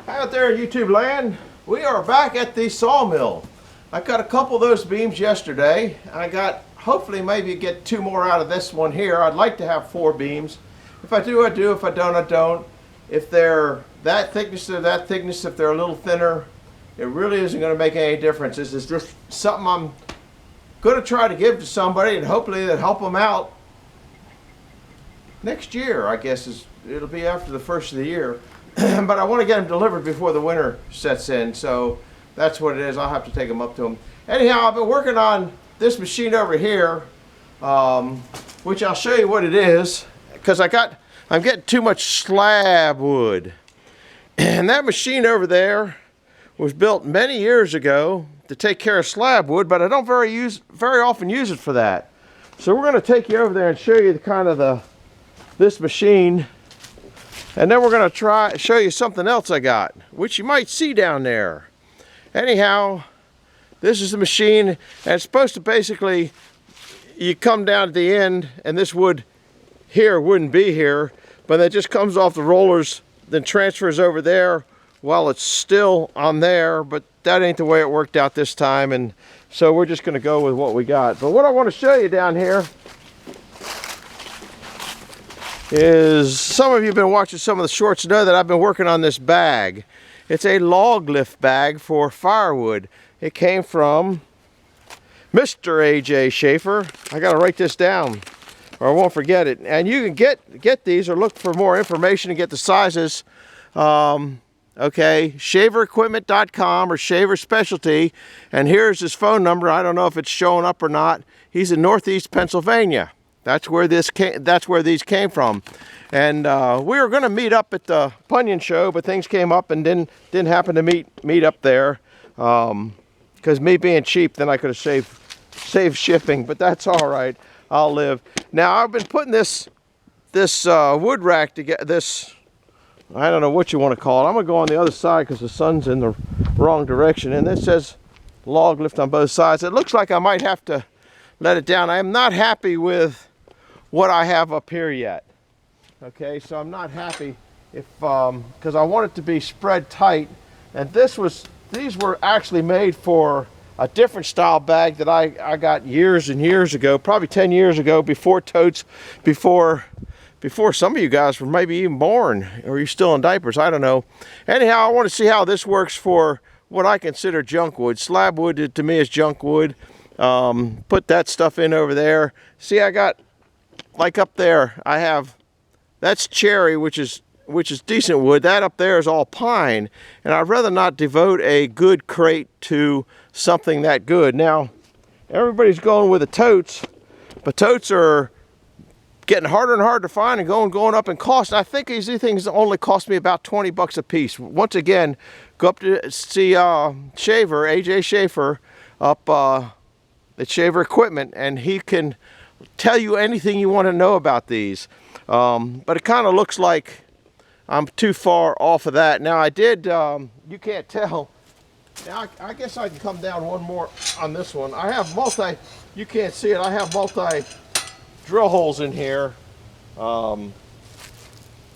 Out there in YouTube land, we are back at the sawmill. I got a couple of those beams yesterday. I got, hopefully maybe get 2 more out of this one here. I'd like to have 4 beams. If I do, I do. If I don't, I don't. If they're that thickness, they're that thickness. If they're a little thinner, it really isn't going to make any difference. This is just something I'm going to try to give to somebody, and hopefully it'll help them out next year. I guess it'll be after the first of the year. But I want to get them delivered before the winter sets in, so that's what it is. I'll have to take them up to them. Anyhow, I've been working on this machine over here, which I'll show you what it is, because I'm getting too much slab wood. And that machine over there was built many years ago to take care of slab wood, but I don't very often use it for that. So we're going to take you over there and show you this machine. And then we're going to show you something else I got, which you might see down there. Anyhow, this is the machine, and it's supposed to basically, you come down at the end, and this wood here wouldn't be here, but it just comes off the rollers, then transfers over there while it's still on there, but that ain't the way it worked out this time, and so we're just going to go with what we got. But what I want to show you down here is, some of you have been watching some of the shorts know that I've been working on this bag. It's a log lift bag for firewood. It came from Mr. A.J. Schaefer. I got to write this down or I won't forget it. And you can get these or look for more information and get the sizes. Okay, shaverequipment.com or Shaver Specialty. And here's his phone number. I don't know if it's showing up or not. He's in Northeast Pennsylvania. That's where these came from. And we were going to meet up at the Punion show, but things came up and didn't happen to meet up there. Because me being cheap, then I could have saved shipping, but that's all right. I'll live. Now I've been putting this wood rack together. This, I don't know what you want to call it. I'm gonna go on the other side because the sun's in the wrong direction, and it says log lift on both sides. It looks like I might have to let it down. I am not happy with what I have up here yet. Okay, so I'm not happy if because I want it to be spread tight, and these were actually made for a different style bag that I got years and years ago, probably 10 years ago, before totes, before some of you guys were maybe even born, or you're still in diapers, I don't know. Anyhow, I want to see how this works for what I consider junk wood. Slab wood to me is junk wood. Put that stuff in over there. See, I got, like up there, I have, that's cherry, which is decent wood. That up there is all pine, and I'd rather not devote a good crate to something that good. Now, everybody's going with the totes, but totes are getting harder and harder to find and going up in cost. I think these things only cost me about 20 bucks a piece. Once again, go up to see Shaver, A.J. Schaefer, up at Shaver Equipment, and he can tell you anything you want to know about these. But it kind of looks like I'm too far off of that. Now I did, you can't tell. Now I guess I can come down one more on this one. I have you can't see it, I have multi drill holes in here. And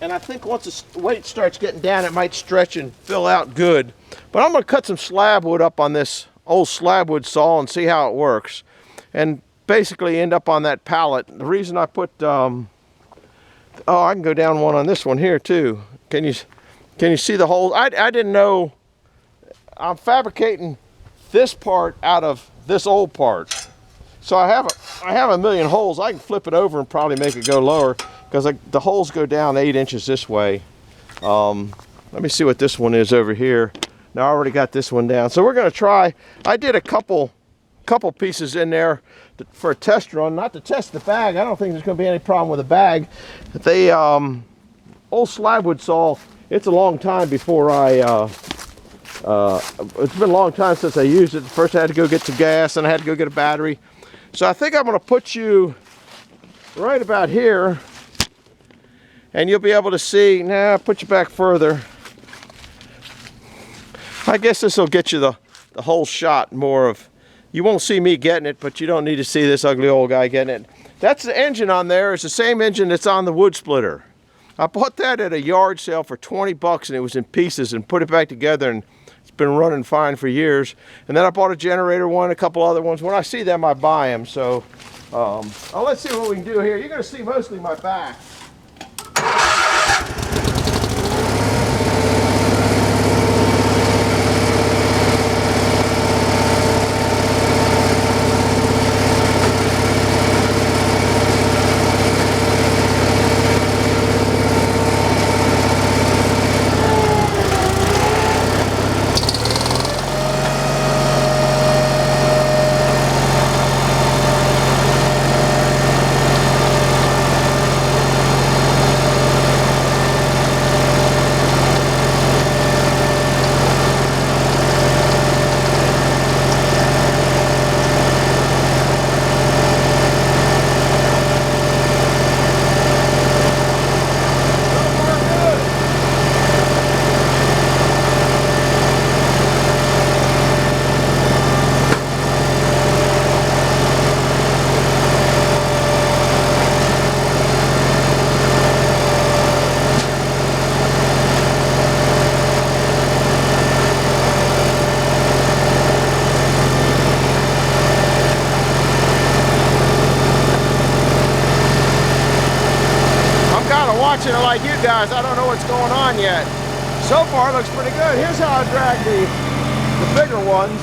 I think once the weight starts getting down, it might stretch and fill out good. But I'm gonna cut some slab wood up on this old slab wood saw and see how it works. And basically end up on that pallet. The reason I put, oh, I can go down one on this one here too. Can you see the holes? I didn't know. I'm fabricating this part out of this old part. So I have a million holes. I can flip it over and probably make it go lower because the holes go down 8 inches this way. Let me see what this one is over here. Now I already got this one down. So we're gonna try, I did a couple pieces in there for a test run, not to test the bag. I don't think there's going to be any problem with the bag. The old slabwood saw, it's a long time before it's been a long time since I used it. First I had to go get some gas, and I had to go get a battery. So I think I'm going to put you right about here, and you'll be able to see. Nah, put you back further. I guess this will get you the whole shot more of. You won't see me getting it, but you don't need to see this ugly old guy getting it. That's the engine on there. It's the same engine that's on the wood splitter. I bought that at a yard sale for 20 bucks and it was in pieces, and put it back together, and it's been running fine for years. And then I bought a generator one, a couple other ones. When I see them, I buy them. So let's see what we can do here. You're gonna see mostly my back. Watching it like you guys, I don't know what's going on yet. So far it looks pretty good. Here's how I drag the bigger ones.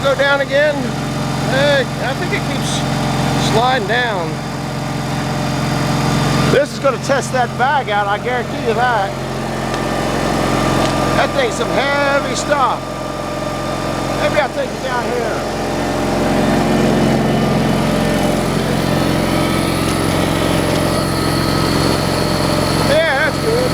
Go down again. I think it keeps sliding down. This is going to test that bag out, I guarantee you that. That thing's some heavy stuff. Maybe I'll take it down here. Yeah, that's good.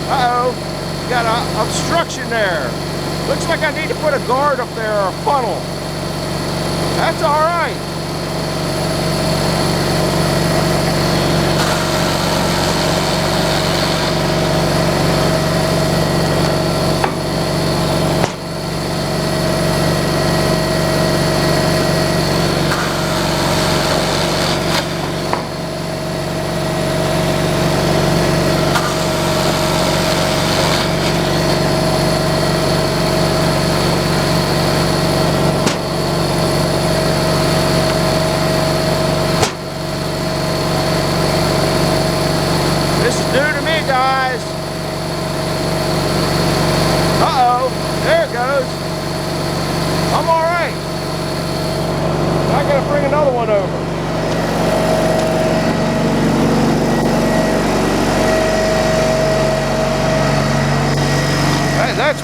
Uh-oh, got an obstruction there. Looks like I need to put a guard up there or a funnel. That's all right.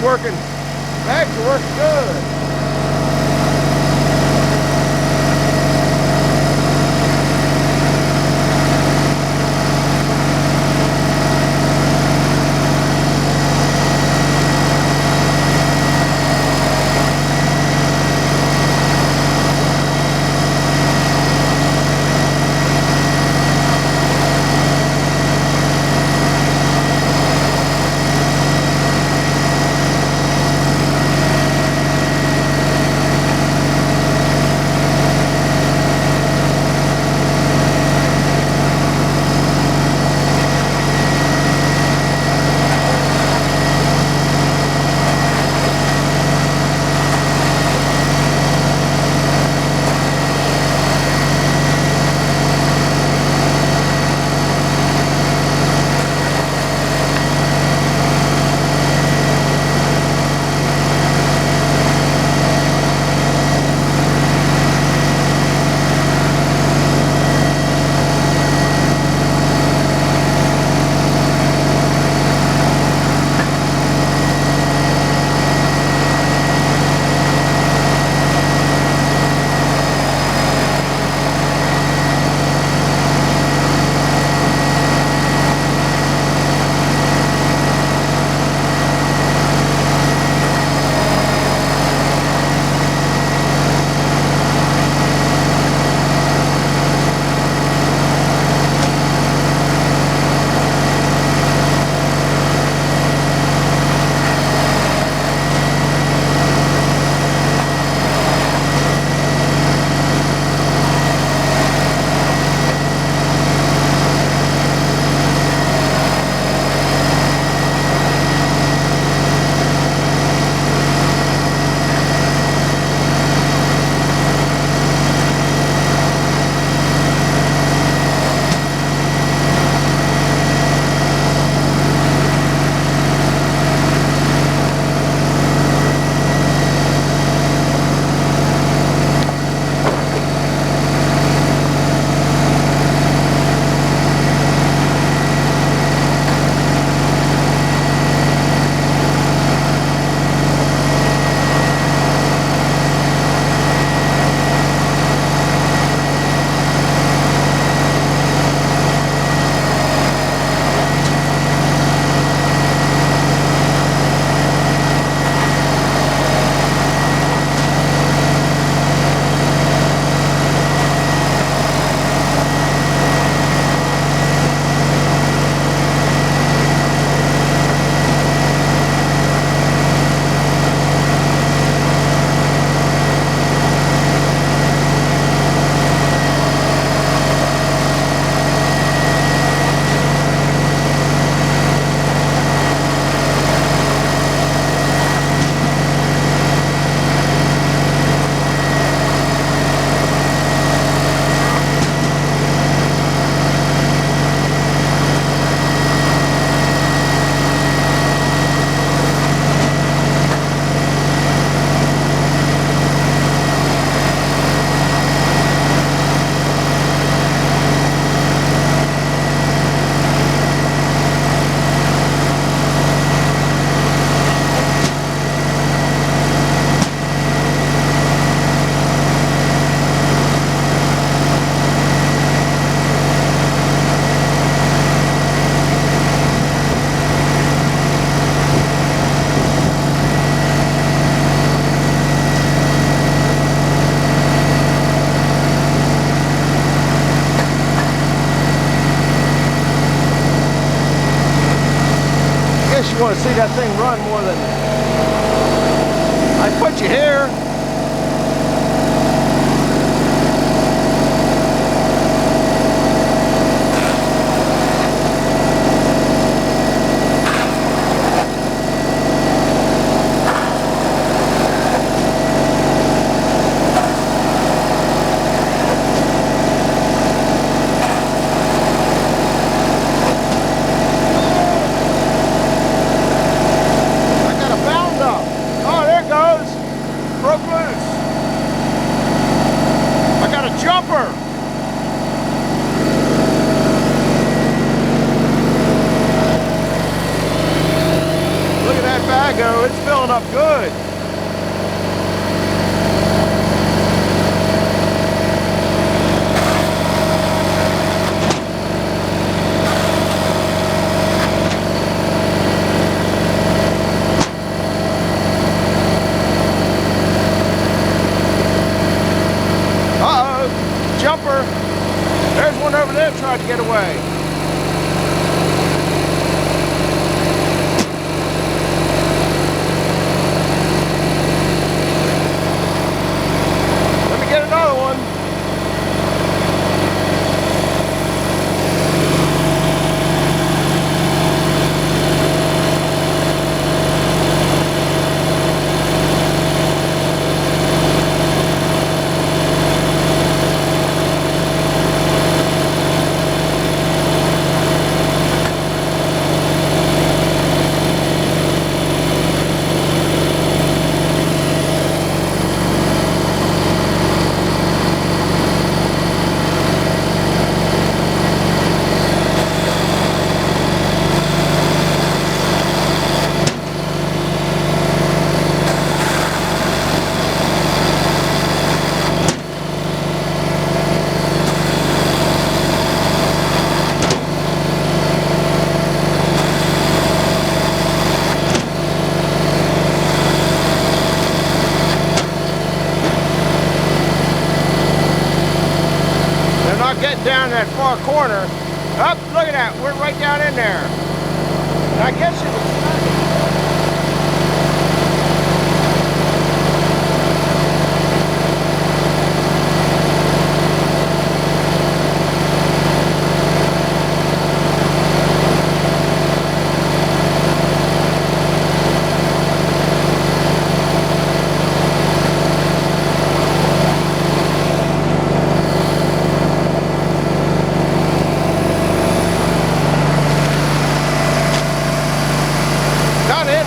working. Bags are working good. You want to see that thing run more than I put you here. Broke that go. It's filling up good. Jumper. There's one over there tried to get away. Let me get another one. Getting down that far corner. Up, look at that. We're right down in there. And I guess it was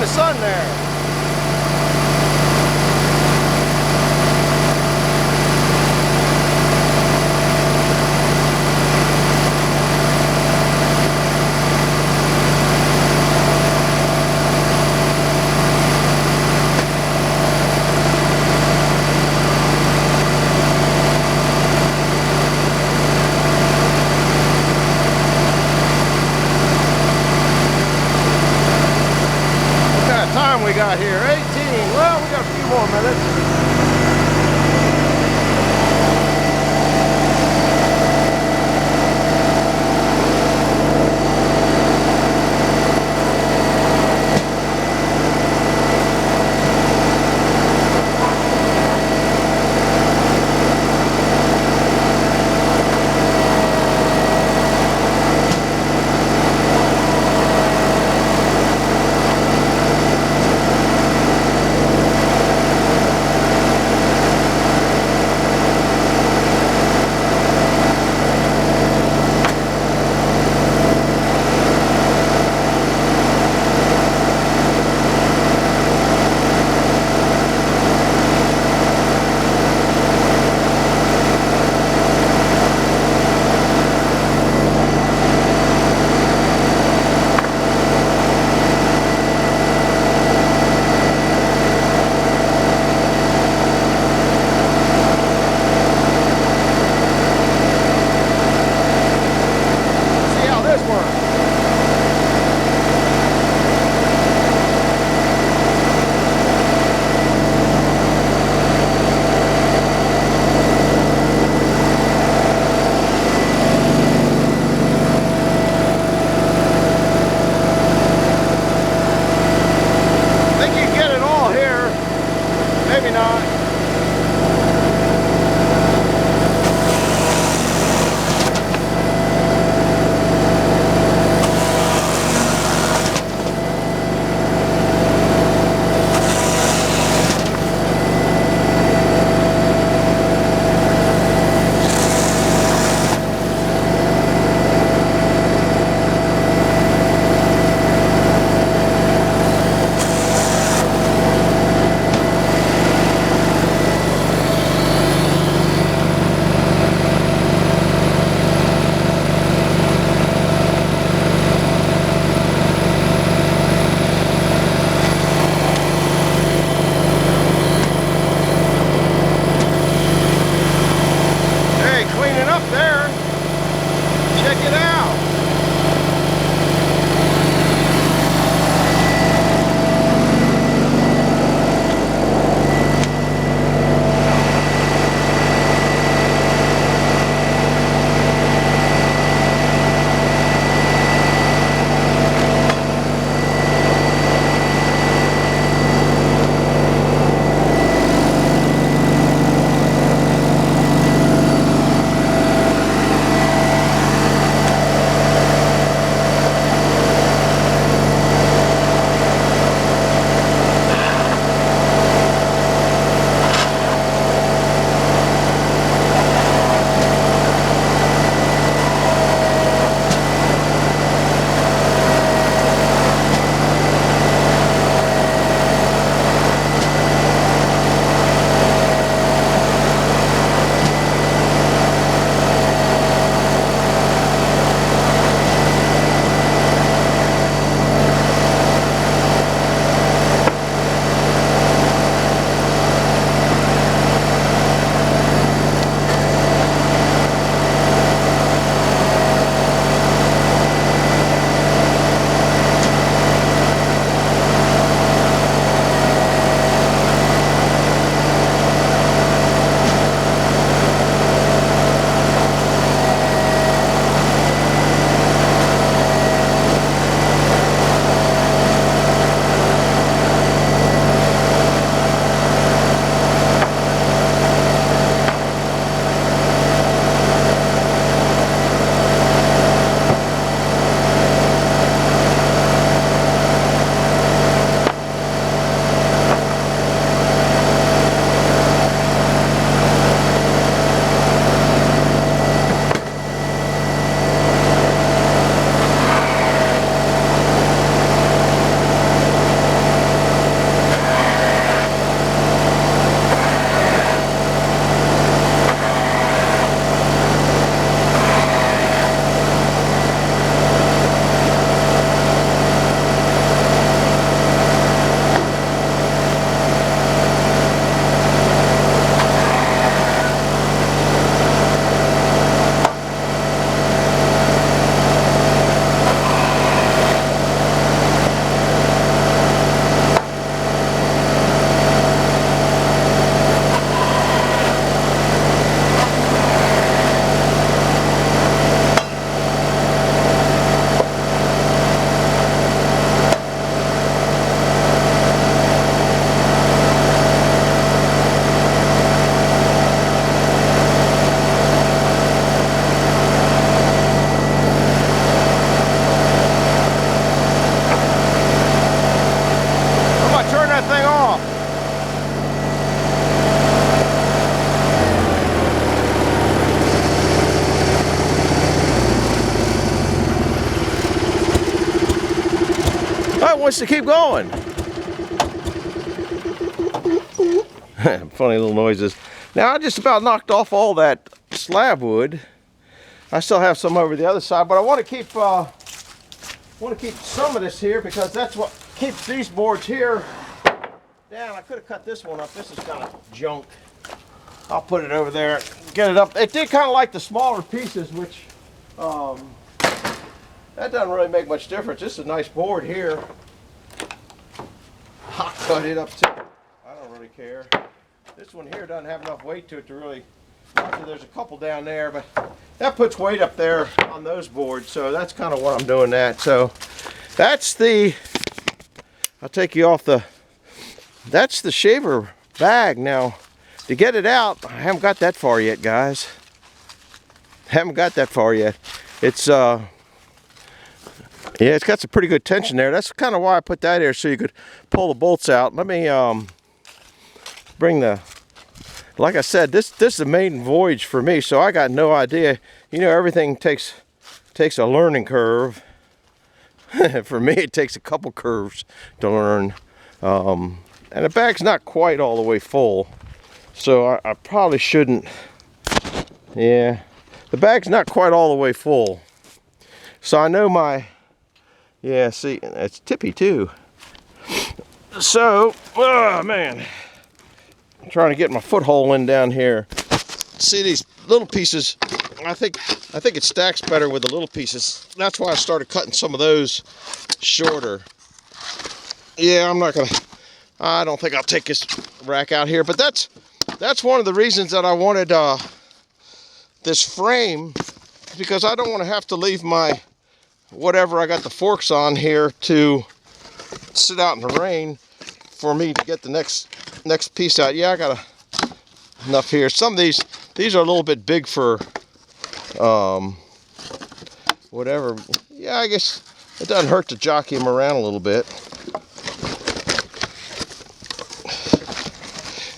the sun there. We got here 18. Well, we got a few more minutes. wants to keep going. Funny little noises. Now I just about knocked off all that slab wood. I still have some over the other side, but I want to keep some of this here because that's what keeps these boards here down. I could have cut this one up. This is kind of junk. I'll put it over there, get it up. It did kind of like the smaller pieces, which that doesn't really make much difference. This is a nice board here. I'll cut it up too. I don't really care. This one here doesn't have enough weight to it to really. There's a couple down there, but that puts weight up there on those boards. So that's kind of what I'm doing that. So that's the. I'll take you off the. That's the shaver bag now. To get it out, I haven't got that far yet, guys. Haven't got that far yet. It's yeah, it's got some pretty good tension there. That's kind of why I put that here, so you could pull the bolts out. Let me bring the. Like I said, this is a maiden voyage for me, so I got no idea. You know, everything takes a learning curve. For me, it takes a couple curves to learn. And the bag's not quite all the way full, so I probably shouldn't. Yeah, the bag's not quite all the way full. So I know my, yeah, see, it's tippy too. So, oh man. I'm trying to get my foothold in down here. See these little pieces, I think it stacks better with the little pieces. That's why I started cutting some of those shorter. Yeah, I don't think I'll take this rack out here, but that's one of the reasons that I wanted this frame, because I don't want to have to leave my whatever I got the forks on here to sit out in the rain for me to get the next piece out. Yeah, I got enough here. Some of these are a little bit big for whatever. Yeah, I guess it doesn't hurt to jockey them around a little bit.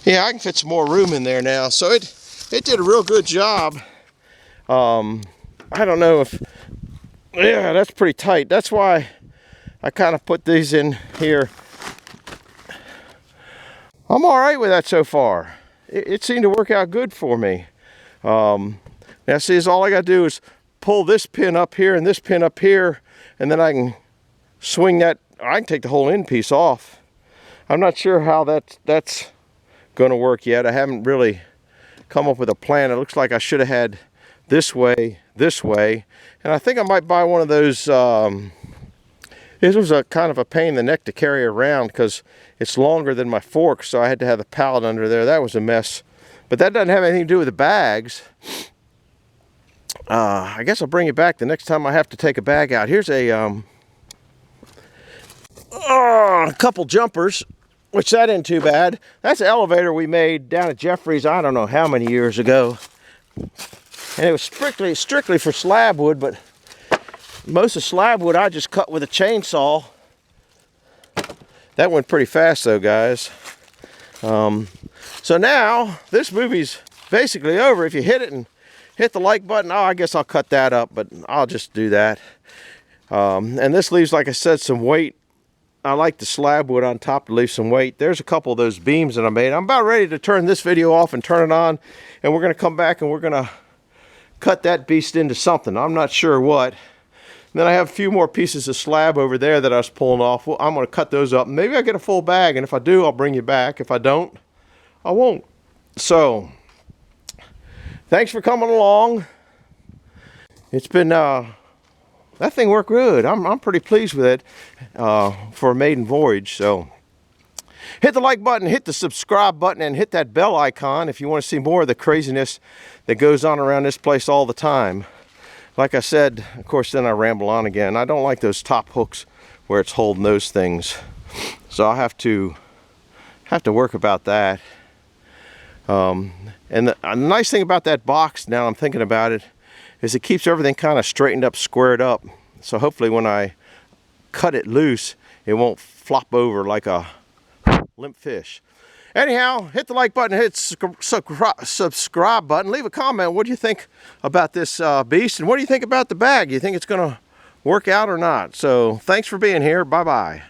Yeah, I can fit some more room in there now. So it did a real good job. I don't know if, yeah, that's pretty tight. That's why I kind of put these in here. I'm all right with that so far. It seemed to work out good for me. Now see, all I got to do is pull this pin up here and this pin up here, and then I can swing that. I can take the whole end piece off. I'm not sure how that's going to work yet. I haven't really come up with a plan. It looks like I should have had this way, and I think I might buy one of those. This was a kind of a pain in the neck to carry around because it's longer than my fork, so I had to have the pallet under there. That was a mess. But that doesn't have anything to do with the bags. I guess I'll bring it back the next time I have to take a bag out. Here's a couple jumpers, which that ain't too bad. That's an elevator we made down at Jeffrey's, I don't know how many years ago. And it was strictly for slab wood, but most of slab wood I just cut with a chainsaw. That went pretty fast though, guys. So now this movie's basically over. If you hit it and hit the like button, oh, I guess I'll cut that up, but I'll just do that. And this leaves, like I said, some weight. I like the slab wood on top to leave some weight. There's a couple of those beams that I made. I'm about ready to turn this video off and turn it on, and we're gonna come back and we're gonna cut that beast into something. I'm not sure what. And then I have a few more pieces of slab over there that I was pulling off. Well, I'm going to cut those up. Maybe I'll get a full bag, and if I do, I'll bring you back. If I don't, I won't. So, thanks for coming along. It's been, that thing worked good. I'm pretty pleased with it for a maiden voyage. So, hit the like button, hit the subscribe button, and hit that bell icon if you want to see more of the craziness that goes on around this place all the time. Like I said, of course, then I ramble on again. I don't like those top hooks where it's holding those things. So I have to work about that. And the nice thing about that box, now I'm thinking about it, is it keeps everything kind of straightened up, squared up. So hopefully when I cut it loose, it won't flop over like a limp fish. Anyhow, hit the like button, hit subscribe button, leave a comment. What do you think about this beast, and what do you think about the bag? You think it's going to work out or not? So thanks for being here. Bye-bye.